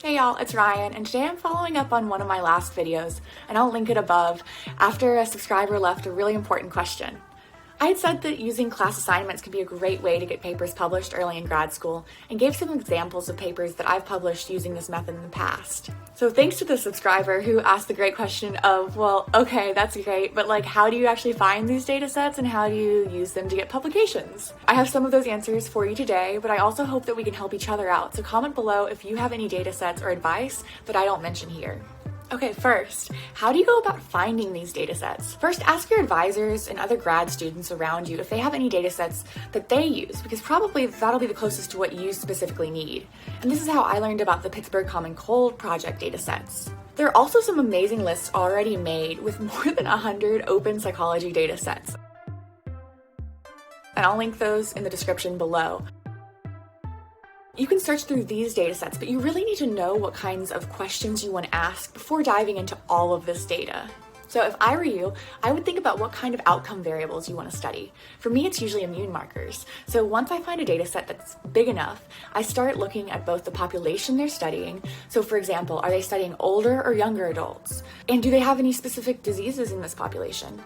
Hey y'all, it's Ryan, and today I'm following up on one of my last videos, and I'll link it above, after a subscriber left a really important question. I had said that using class assignments could be a great way to get papers published early in grad school, and gave some examples of papers that I've published using this method in the past. So thanks to the subscriber who asked the great question of, well, okay, that's great, but how do you actually find these data sets and how do you use them to get publications? I have some of those answers for you today, but I also hope that we can help each other out, so comment below if you have any data sets or advice that I don't mention here. Okay, first, how do you go about finding these data sets? First, ask your advisors and other grad students around you if they have any data sets that they use, because probably that'll be the closest to what you specifically need. And this is how I learned about the Pittsburgh Common Cold project data sets. There are also some amazing lists already made with more than 100 open psychology data sets. And I'll link those in the description below. You can search through these data sets, but you really need to know what kinds of questions you want to ask before diving into all of this data. So if I were you, I would think about what kind of outcome variables you want to study. For me, it's usually immune markers. So once I find a data set that's big enough, I start looking at both the population they're studying. So for example, are they studying older or younger adults? And do they have any specific diseases in this population?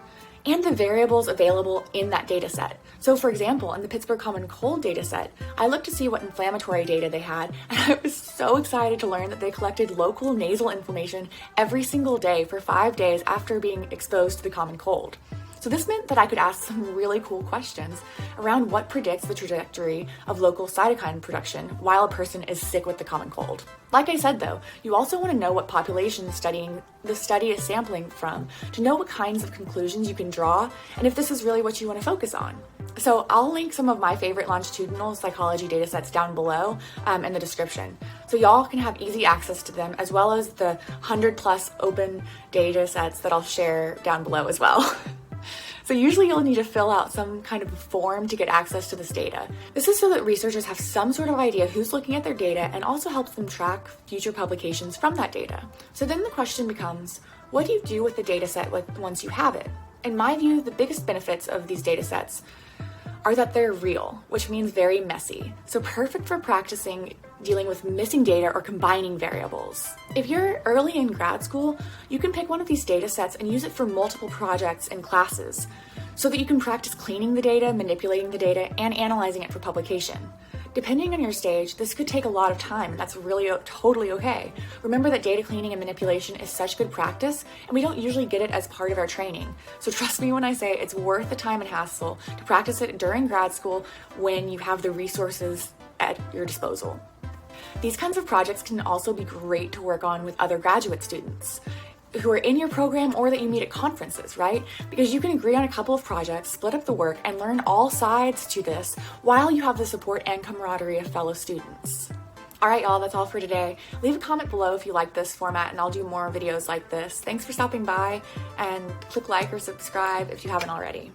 And the variables available in that data set. So for example, in the Pittsburgh Common Cold data set, I looked to see what inflammatory data they had, and I was so excited to learn that they collected local nasal inflammation every single day for 5 days after being exposed to the common cold. So this meant that I could ask some really cool questions around what predicts the trajectory of local cytokine production while a person is sick with the common cold. Like I said though, you also want to know what population the study is sampling from to know what kinds of conclusions you can draw and if this is really what you want to focus on. So I'll link some of my favorite longitudinal psychology datasets down below in the description. So y'all can have easy access to them as well as the 100+ open datasets that I'll share down below as well. So usually you'll need to fill out some kind of form to get access to this data. This is so that researchers have some sort of idea who's looking at their data and also helps them track future publications from that data. So then the question becomes, what do you do with the data set once you have it? In my view, the biggest benefits of these data sets are that they're real, which means very messy. So perfect for practicing dealing with missing data or combining variables. If you're early in grad school, you can pick one of these data sets and use it for multiple projects and classes so that you can practice cleaning the data, manipulating the data, and analyzing it for publication. Depending on your stage, this could take a lot of time, and that's really totally okay. Remember that data cleaning and manipulation is such good practice, and we don't usually get it as part of our training. So trust me when I say it's worth the time and hassle to practice it during grad school when you have the resources at your disposal. These kinds of projects can also be great to work on with other graduate students who are in your program or that you meet at conferences, right? Because you can agree on a couple of projects, split up the work, and learn all sides to this while you have the support and camaraderie of fellow students. All right, y'all, that's all for today. Leave a comment below if you like this format and I'll do more videos like this. Thanks for stopping by and click like or subscribe if you haven't already.